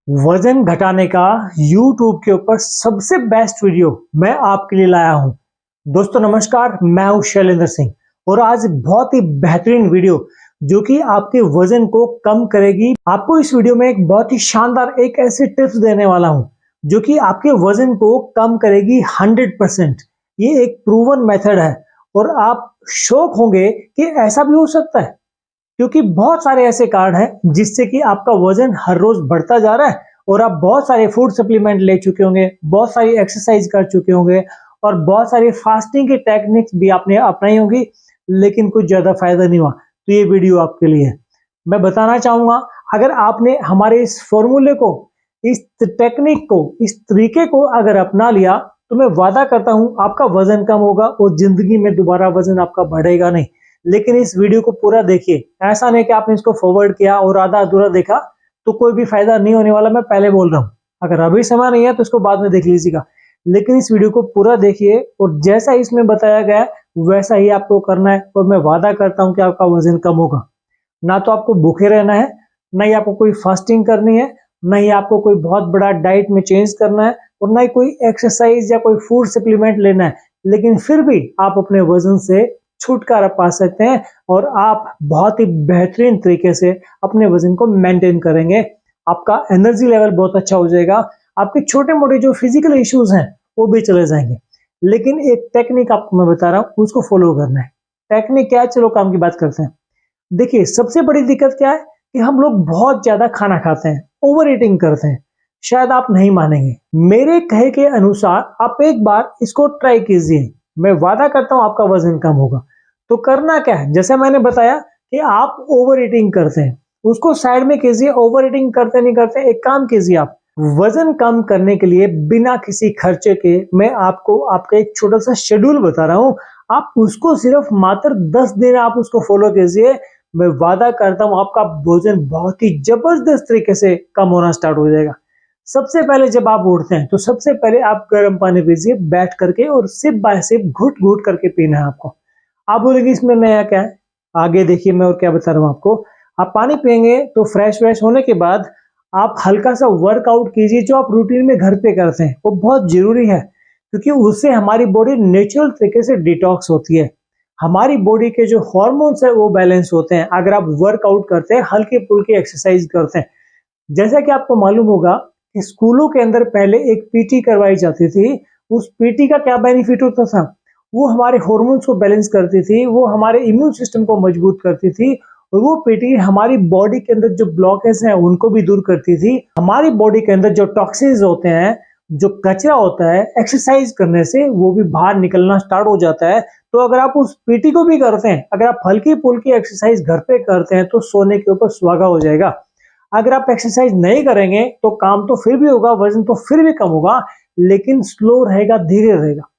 वजन घटाने का YouTube के ऊपर सबसे बेस्ट वीडियो मैं आपके लिए लाया हूं। दोस्तों नमस्कार, मैं हूं शैलेंद्र सिंह और आज बहुत ही बेहतरीन वीडियो जो कि आपके वजन को कम करेगी। आपको इस वीडियो में एक बहुत ही शानदार एक ऐसे टिप्स देने वाला हूं जो कि आपके वजन को कम करेगी 100%। ये एक प्रूवन मेथड है और आप शॉक होंगे कि ऐसा भी हो सकता है, क्योंकि बहुत सारे ऐसे कारण हैं जिससे कि आपका वजन हर रोज बढ़ता जा रहा है और आप बहुत सारे फूड सप्लीमेंट ले चुके होंगे, बहुत सारी एक्सरसाइज कर चुके होंगे और बहुत सारी फास्टिंग की टेक्निक्स भी आपने अपनाई होगी, लेकिन कुछ ज्यादा फायदा नहीं हुआ। तो ये वीडियो आपके लिए है। मैं बताना चाहूंगा, अगर आपने हमारे इस फॉर्मूले को, इस टेक्निक को, इस तरीके को अगर अपना लिया तो मैं वादा करता हूं आपका वजन कम होगा और जिंदगी में दोबारा वजन आपका बढ़ेगा नहीं। लेकिन इस वीडियो को पूरा देखिए, ऐसा नहीं कि आपने इसको फॉरवर्ड किया और आधा अधूरा देखा तो कोई भी फायदा नहीं होने वाला। मैं पहले बोल रहा हूँ, अगर अभी समय नहीं है तो इसको बाद में देख लीजिएगा, लेकिन इस वीडियो को पूरा देखिए और जैसा इसमें बताया गया है वैसा ही आपको करना है और मैं वादा करता हूँ कि आपका वजन कम होगा। ना तो आपको भूखे रहना है, ना ही आपको कोई फास्टिंग करनी है, ना ही आपको कोई बहुत बड़ा डाइट में चेंज करना है और ना ही कोई एक्सरसाइज या कोई फूड सप्लीमेंट लेना है, लेकिन फिर भी आप अपने वजन से छुटकारा पा सकते हैं और आप बहुत ही बेहतरीन तरीके से अपने वजन को मेंटेन करेंगे। आपका एनर्जी लेवल बहुत अच्छा हो जाएगा, आपके छोटे मोटे जो फिजिकल इश्यूज हैं वो भी चले जाएंगे। लेकिन एक टेक्निक आपको मैं बता रहा हूँ, उसको फॉलो करना है। टेक्निक क्या है, चलो काम की बात करते हैं। देखिए, सबसे बड़ी दिक्कत क्या है कि हम लोग बहुत ज्यादा खाना खाते हैं, ओवर ईटिंग करते हैं। शायद आप नहीं मानेंगे, मेरे कहे के अनुसार आप एक बार इसको ट्राई कीजिए, मैं वादा करता हूं आपका वजन कम होगा। तो करना क्या है, जैसे मैंने बताया कि आप ओवर ईटिंग करते हैं, उसको साइड में कीजिए। ओवर ईटिंग करते नहीं करते, एक काम कीजिए, आप वजन कम करने के लिए बिना किसी खर्चे के मैं आपको आपका एक छोटा सा शेड्यूल बता रहा हूं। आप उसको सिर्फ मात्र 10 दिन आप उसको फॉलो कीजिए, मैं वादा करता हूं आपका वजन बहुत ही जबरदस्त तरीके से कम होना स्टार्ट हो जाएगा। सबसे पहले जब आप उठते हैं तो सबसे पहले आप गर्म पानी पीजिए बैठ करके और सिप बाय सिप घुट घुट करके पीना है आपको। आप बोलेंगे इसमें नया क्या है, आगे देखिए मैं और क्या बता रहा हूँ आपको। आप पानी पियेंगे तो फ्रेश व्रेश होने के बाद आप हल्का सा वर्कआउट कीजिए, जो आप रूटीन में घर पे करते हैं वो बहुत जरूरी है, क्योंकि उससे हमारी बॉडी नेचुरल तरीके से डिटॉक्स होती है। हमारी बॉडी के जो हॉर्मोन्स है वो बैलेंस होते हैं अगर आप वर्कआउट करते हैं, हल्के फुल्के एक्सरसाइज करते हैं। जैसा कि आपको मालूम होगा कि स्कूलों के अंदर पहले एक पीटी करवाई जाती थी। उस पीटी का क्या बेनिफिट होता था, वो हमारे हार्मोन्स को बैलेंस करती थी, वो हमारे इम्यून सिस्टम को मजबूत करती थी और वो पीटी हमारी बॉडी के अंदर जो ब्लॉकेज हैं उनको भी दूर करती थी। हमारी बॉडी के अंदर जो टॉक्सिन्स होते हैं, जो कचरा होता है, एक्सरसाइज करने से वो भी बाहर निकलना स्टार्ट हो जाता है। तो अगर आप उस पीटी को भी करते हैं, अगर आप हल्की फुल्की एक्सरसाइज घर पे करते हैं तो सोने के ऊपर सुहागा हो जाएगा। अगर आप एक्सरसाइज नहीं करेंगे तो काम तो फिर भी होगा, वजन तो फिर भी कम होगा, लेकिन स्लो रहेगा, धीरे रहेगा।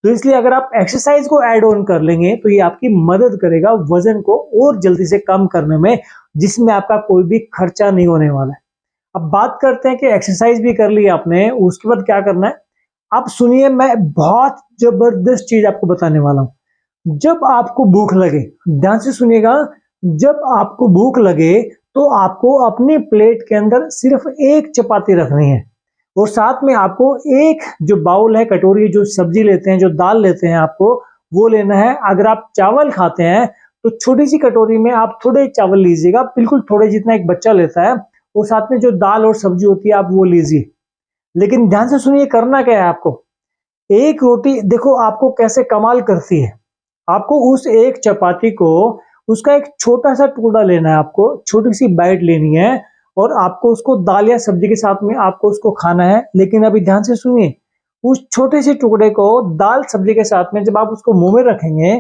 तो इसलिए अगर आप एक्सरसाइज को ऐड ऑन कर लेंगे तो ये आपकी मदद करेगा वजन को और जल्दी से कम करने में, जिसमें आपका कोई भी खर्चा नहीं होने वाला है। अब बात करते हैं कि एक्सरसाइज भी कर ली आपने, उसके बाद क्या करना है। आप सुनिए, मैं बहुत जबरदस्त चीज आपको बताने वाला हूं। जब आपको भूख लगे, ध्यान से सुनिएगा, जब आपको भूख लगे तो आपको अपनी प्लेट के अंदर सिर्फ एक चपाती रखनी है और साथ में आपको एक जो बाउल है, कटोरी, जो सब्जी लेते हैं, जो दाल लेते हैं, आपको वो लेना है। अगर आप चावल खाते हैं तो छोटी सी कटोरी में आप थोड़े चावल लीजिएगा, बिल्कुल थोड़े जितना एक बच्चा लेता है, और साथ में जो दाल और सब्जी होती है आप वो लीजिए। लेकिन ध्यान से सुनिए, करना क्या है आपको। एक रोटी देखो आपको कैसे कमाल करती है। आपको उस एक चपाती को, उसका एक छोटा सा टुकड़ा लेना है, आपको छोटी सी बाइट लेनी है और आपको उसको दाल या सब्जी के साथ में आपको उसको खाना है। लेकिन अभी ध्यान से सुनिए, उस छोटे से टुकड़े को दाल सब्जी के साथ में जब आप उसको मुंह में रखेंगे,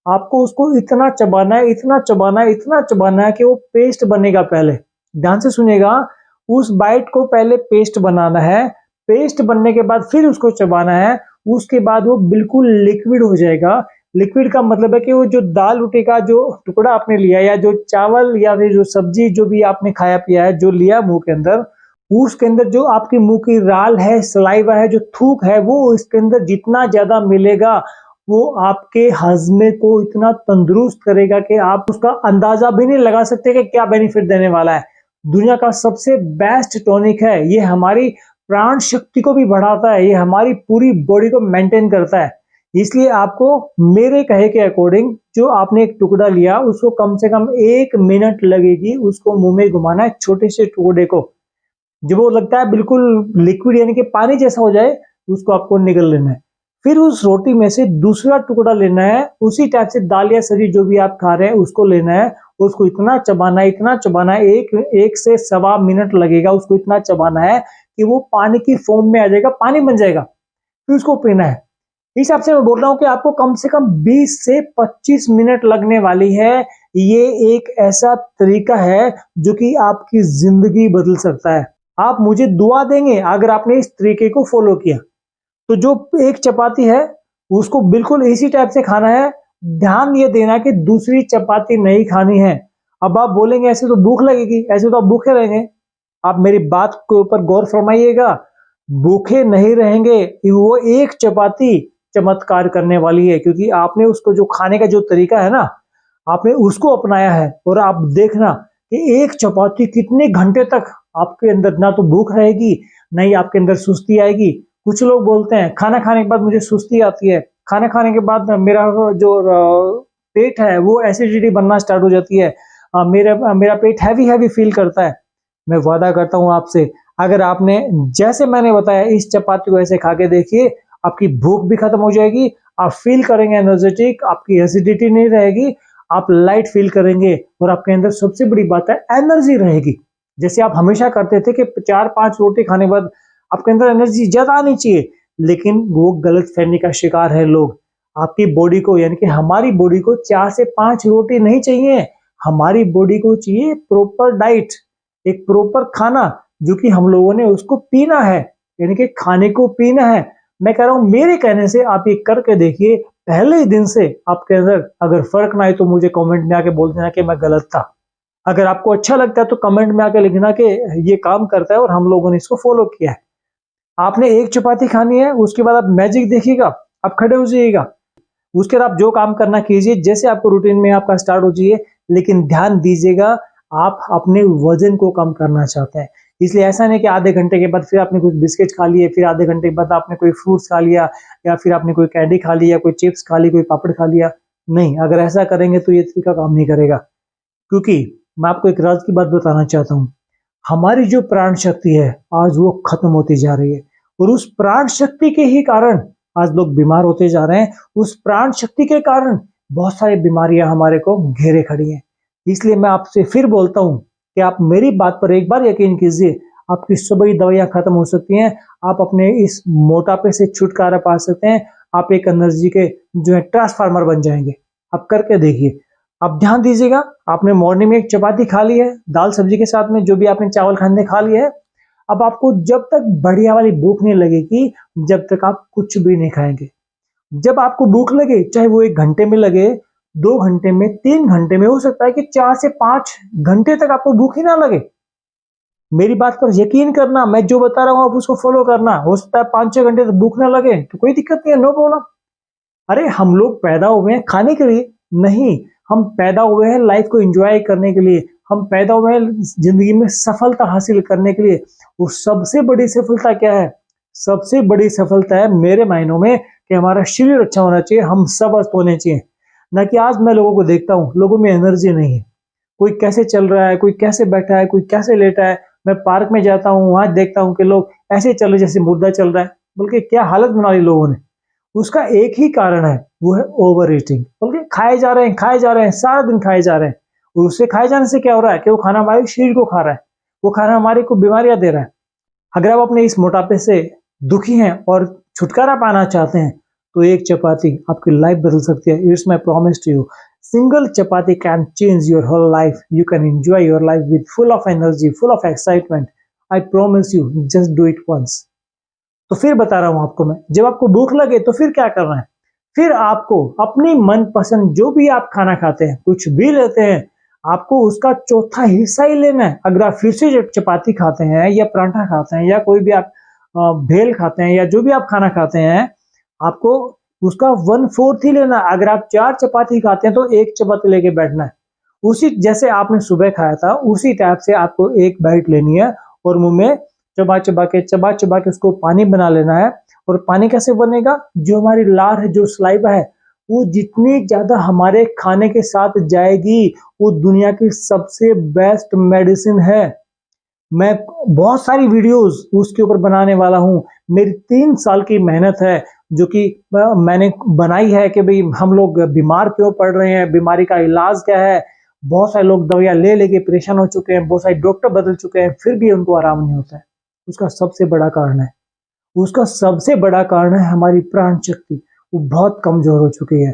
आपको उसको इतना चबाना है, इतना चबाना है, इतना चबाना है कि वो पेस्ट बनेगा। पहले ध्यान से सुनिएगा, उस बाइट को पहले पेस्ट बनाना है, पेस्ट बनने के बाद फिर उसको चबाना है, उसके बाद वो बिल्कुल लिक्विड हो जाएगा। लिक्विड का मतलब है कि वो जो दाल रोटी का जो टुकड़ा आपने लिया या जो चावल या फिर जो सब्जी जो भी आपने खाया पिया है, जो लिया मुंह के अंदर, उसके अंदर जो आपके मुंह की राल है, सलाइवा है, जो थूक है, वो इसके अंदर जितना ज्यादा मिलेगा वो आपके हजमे को इतना तंदुरुस्त करेगा कि आप उसका अंदाजा भी नहीं लगा सकते कि क्या बेनिफिट देने वाला है। दुनिया का सबसे बेस्ट टॉनिक है। ये हमारी प्राण शक्ति को भी बढ़ाता है, ये हमारी पूरी बॉडी को मेंटेन करता है। इसलिए आपको मेरे कहे के अकॉर्डिंग जो आपने एक टुकड़ा लिया उसको कम से कम 1 मिनट लगेगी उसको मुंह में घुमाना है, छोटे से टुकड़े को। जब वो लगता है बिल्कुल लिक्विड यानी कि पानी जैसा हो जाए, उसको आपको निगल लेना है। फिर उस रोटी में से दूसरा टुकड़ा लेना है, उसी टाइप से दाल या सब्जी जो भी आप खा रहे हैं उसको लेना है, उसको इतना चबाना है, इतना चबाना है, एक से सवा मिनट लगेगा उसको इतना चबाना है कि वो पानी की फॉर्म में आ जाएगा, पानी बन जाएगा। फिर उसको पीना है। इस हिसाब से मैं बोल रहा हूँ कि आपको कम से कम 20 से 25 मिनट लगने वाली है। ये एक ऐसा तरीका है जो कि आपकी जिंदगी बदल सकता है। आप मुझे दुआ देंगे अगर आपने इस तरीके को फॉलो किया। तो जो एक चपाती है उसको बिल्कुल इसी टाइप से खाना है। ध्यान ये देना कि दूसरी चपाती नहीं खानी है। अब आप बोलेंगे ऐसे तो भूख लगेगी, ऐसे तो आप भूखे रहेंगे। आप मेरी बात के ऊपर गौर फरमाइएगा, भूखे नहीं रहेंगे। वो एक चपाती चमत्कार करने वाली है, क्योंकि आपने उसको जो खाने का जो तरीका है ना, आपने उसको अपनाया है। और आप देखना कि एक चपाती कितने घंटे तक आपके अंदर ना तो भूख रहेगी, ना ही आपके अंदर सुस्ती आएगी। कुछ लोग बोलते हैं खाना खाने के बाद मुझे सुस्ती आती है, खाना खाने के बाद मेरा जो पेट है वो एसिडिटी बनना स्टार्ट हो जाती है, मेरा पेट हैवी हैवी फील करता है। मैं वादा करता हूं आपसे, अगर आपने जैसे मैंने बताया इस चपाती को ऐसे खा के देखिए, आपकी भूख भी खत्म हो जाएगी, आप फील करेंगे एनर्जेटिक, आपकी एसिडिटी नहीं रहेगी, आप लाइट फील करेंगे और आपके अंदर सबसे बड़ी बात है एनर्जी रहेगी। जैसे आप हमेशा करते थे कि 4-5 रोटी खाने के बाद आपके अंदर एनर्जी ज्यादा आनी चाहिए, लेकिन वो गलत फहमी का शिकार है लोग। आपकी बॉडी को यानी कि हमारी बॉडी को 4 से 5 रोटी नहीं चाहिए, हमारी बॉडी को चाहिए प्रॉपर डाइट, एक प्रॉपर खाना जो कि हम लोगों ने उसको पीना है, यानी कि खाने को पीना है। मैं कह रहा हूं मेरे कहने से आप ये करके देखिए, पहले ही दिन से आपके अंदर अगर फर्क ना आए तो मुझे कमेंट में आके बोल देना कि मैं गलत था। अगर आपको अच्छा लगता है तो कमेंट में आके लिखना कि ये काम करता है और हम लोगों ने इसको फॉलो किया है। आपने एक चपाती खानी है, उसके बाद आप मैजिक देखिएगा, आप खड़े हो जाइएगा, उसके बाद आप जो काम करना कीजिए, जैसे आपको रूटीन में आपका स्टार्ट हो जाइए। लेकिन ध्यान दीजिएगा, आप अपने वजन को कम करना चाहते हैं, इसलिए ऐसा नहीं कि आधे घंटे के बाद फिर आपने कुछ बिस्किट खा लिए, फिर आधे घंटे के बाद आपने कोई फ्रूट्स खा लिया, या फिर आपने कोई कैंडी खा लिया, कोई चिप्स खा ली, कोई पापड़ खा लिया। नहीं, अगर ऐसा करेंगे तो ये तरीका काम नहीं करेगा। क्योंकि मैं आपको एक राज की बात बताना चाहता हूँ, हमारी जो प्राण शक्ति है आज वो खत्म होती जा रही है, और उस प्राण शक्ति के ही कारण आज लोग बीमार होते जा रहे हैं। उस प्राण शक्ति के कारण बहुत सारी बीमारियां हमारे को घेरे खड़ी हैं। इसलिए मैं आपसे फिर बोलता हूं कि आप मेरी बात पर एक बार यकीन कीजिए, आपकी सभी दवाइयां खत्म हो सकती हैं, आप अपने इस मोटापे से छुटकारा पा सकते हैं, आप एक एनर्जी के जो है ट्रांसफार्मर बन जाएंगे। आप करके देखिए। आप ध्यान दीजिएगा, आपने मॉर्निंग में एक चपाती खा ली है दाल सब्जी के साथ में, जो भी आपने चावल खाने खा लिया है। अब आपको जब तक बढ़िया वाली भूख नहीं लगेगी, जब तक आप कुछ भी नहीं खाएंगे। जब आपको भूख लगे, चाहे वो 1 घंटे में लगे, 2 घंटे में, 3 घंटे में, हो सकता है कि 4 से 5 घंटे तक आपको भूख ही ना लगे। मेरी बात पर यकीन करना, मैं जो बता रहा हूं आप उसको फॉलो करना। हो सकता है 5-6 घंटे तक भूख ना लगे तो कोई दिक्कत नहीं है, नो प्रॉब्लम। अरे हम लोग पैदा हुए हैं खाने के लिए नहीं, हम पैदा हुए हैं लाइफ को एंजॉय करने के लिए, हम पैदा हुए हैं जिंदगी में सफलता हासिल करने के लिए। वो सबसे बड़ी सफलता क्या है? सबसे बड़ी सफलता है मेरे मायनों में कि हमारा शरीर अच्छा होना चाहिए, हम स्वस्थ होने चाहिए। ना कि आज मैं लोगों को देखता हूँ, लोगों में एनर्जी नहीं है, कोई कैसे चल रहा है, कोई कैसे बैठा है, कोई कैसे लेटा है। मैं पार्क में जाता हूँ, वहां देखता हूँ कि लोग ऐसे चल रहे जैसे मुर्दा चल रहा है। बल्कि क्या हालत बना ली लोगों ने। उसका एक ही कारण है, वो है ओवर ईटिंग। बल्कि खाए जा रहे हैं, खाए जा रहे हैं, सारा दिन खाए जा रहे हैं। और उससे खाए जाने से क्या हो रहा है कि वो खाना हमारे शरीर को खा रहा है, वो खाना हमारे को बीमारियां दे रहा है। अगर आप अपने इस मोटापे से दुखी हैं और छुटकारा पाना चाहते हैं, तो एक चपाती आपकी लाइफ बदल सकती है। It's my promise to you, single chapati can change your whole life. You can enjoy your life with full of energy, full of excitement. I promise you, just do it once. तो फिर बता रहा हूं आपको मैं, जब आपको भूख लगे तो फिर क्या करना है? फिर आपको अपनी मनपसंद जो भी आप खाना खाते हैं, कुछ भी लेते हैं, आपको उसका चौथा हिस्सा ही लेना है। अगर आप फिर से चपाती खाते हैं या पराठा खाते हैं या कोई भी आप भेल खाते हैं या जो भी आप खाना खाते हैं, आपको उसका 1/4 ही लेना है। अगर आप 4 चपाती खाते हैं तो 1 चपाती लेके बैठना है। उसी जैसे आपने सुबह खाया था उसी टाइप से आपको एक बाइट लेनी है और मुंह में चबा चबा के उसको पानी बना लेना है। और पानी कैसे बनेगा? जो हमारी लार है, जो सलाइवा है, वो जितनी ज्यादा हमारे खाने के साथ जाएगी वो दुनिया की सबसे बेस्ट मेडिसिन है। मैं बहुत सारी वीडियोस उसके ऊपर बनाने वाला हूँ। मेरी 3 साल की मेहनत है जो कि मैंने बनाई है कि भाई हम लोग बीमार क्यों पड़ रहे हैं, बीमारी का इलाज क्या है। बहुत सारे लोग दवाइयाँ ले लेके परेशान हो चुके हैं, बहुत सारे डॉक्टर बदल चुके हैं, फिर भी उनको आराम नहीं होता है। उसका सबसे बड़ा कारण है, उसका सबसे बड़ा कारण है हमारी प्राण शक्ति। वो बहुत कमजोर हो चुकी है।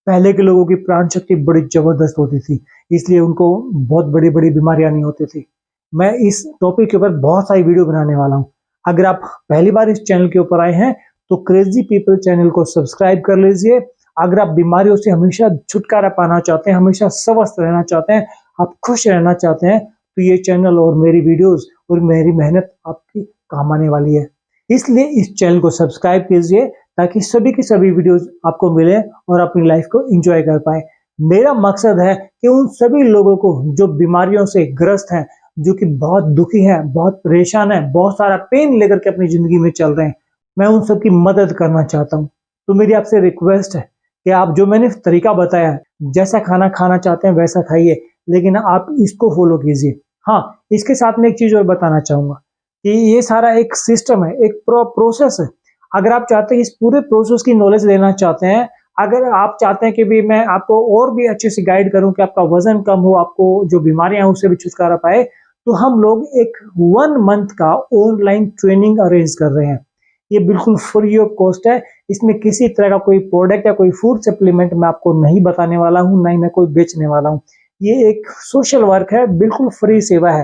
पहले के लोगों की प्राण शक्ति बड़ी जबरदस्त होती थी, इसलिए उनको बहुत बड़ी बड़ी बीमारियां नहीं होती थी। मैं इस टॉपिक के ऊपर बहुत सारी वीडियो बनाने वाला हूँ। अगर आप पहली बार इस चैनल के ऊपर आए हैं तो क्रेजी पीपल चैनल को सब्सक्राइब कर लीजिए। अगर आप बीमारियों से हमेशा छुटकारा पाना चाहते हैं, हमेशा स्वस्थ रहना चाहते हैं, आप खुश रहना चाहते हैं, तो ये चैनल और मेरी वीडियोस और मेरी मेहनत आपकी काम आने वाली है। इसलिए इस चैनल को सब्सक्राइब कीजिए ताकि सभी की सभी वीडियोस आपको मिले और अपनी लाइफ को एंजॉय कर पाए। मेरा मकसद है कि उन सभी लोगों को जो बीमारियों से ग्रस्त हैं, जो कि बहुत दुखी हैं, बहुत परेशान हैं, बहुत सारा पेन लेकर के अपनी जिंदगी में चल रहे हैं, मैं उन सबकी मदद करना चाहता हूँ। तो मेरी आपसे रिक्वेस्ट है कि आप जो मैंने तरीका बताया है, जैसा खाना खाना चाहते हैं वैसा खाइए, लेकिन आप इसको फॉलो कीजिए। हाँ, इसके साथ में एक चीज और बताना चाहूंगा कि ये सारा एक सिस्टम है, एक प्रोसेस है। अगर आप चाहते हैं इस पूरे प्रोसेस की नॉलेज लेना चाहते हैं, अगर आप चाहते हैं कि भी मैं आपको और भी अच्छे से गाइड करूं कि आपका वजन कम हो, आपको जो बीमारियां हैं उससे भी छुटकारा पाए, तो हम लोग एक 1 मंथ का ऑनलाइन ट्रेनिंग अरेंज कर रहे हैं। ये बिल्कुल फ्री ऑफ कॉस्ट है। इसमें किसी तरह का कोई प्रोडक्ट या कोई फूड सप्लीमेंट मैं आपको नहीं बताने वाला हूँ, ना ही मैं कोई बेचने वाला हूँ। ये एक सोशल वर्क है, बिल्कुल फ्री सेवा है।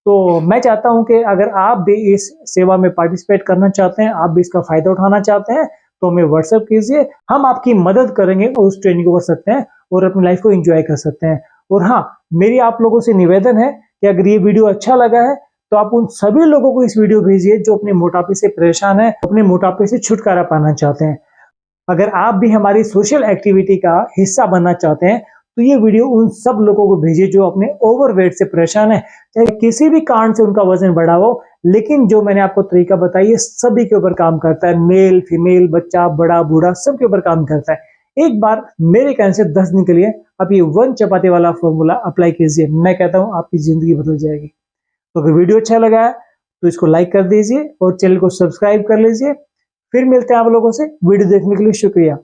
तो मैं चाहता हूं कि अगर आप भी इस सेवा में पार्टिसिपेट करना चाहते हैं, आप भी इसका फायदा उठाना चाहते हैं, तो हमें व्हाट्सएप कीजिए। हम आपकी मदद करेंगे और उस ट्रेनिंग को कर सकते हैं और अपनी लाइफ को एंजॉय कर सकते हैं। और हाँ, मेरी आप लोगों से निवेदन है कि अगर ये वीडियो अच्छा लगा है तो आप उन सभी लोगों को इस वीडियो भेजिए जो अपने मोटापे से परेशान है, अपने मोटापे से छुटकारा पाना चाहते हैं। अगर आप भी हमारी सोशल एक्टिविटी का हिस्सा बनना चाहते हैं तो ये वीडियो उन सब लोगों को भेजिए जो अपने ओवरवेट से परेशान है, चाहे किसी भी कारण से उनका वजन बढ़ा हो। लेकिन जो मैंने आपको तरीका बताया ये सभी के ऊपर काम करता है, मेल फीमेल, बच्चा बड़ा बूढ़ा सबके ऊपर काम करता है। एक बार मेरे कहने से 10 दिन के लिए आप ये 1 चपाती वाला फॉर्मूला अप्लाई कीजिए, मैं कहता हूं आपकी जिंदगी बदल जाएगी। तो अगर वीडियो अच्छा लगा है तो इसको लाइक कर दीजिए और चैनल को सब्सक्राइब कर लीजिए। फिर मिलते हैं आप लोगों से। वीडियो देखने के लिए शुक्रिया।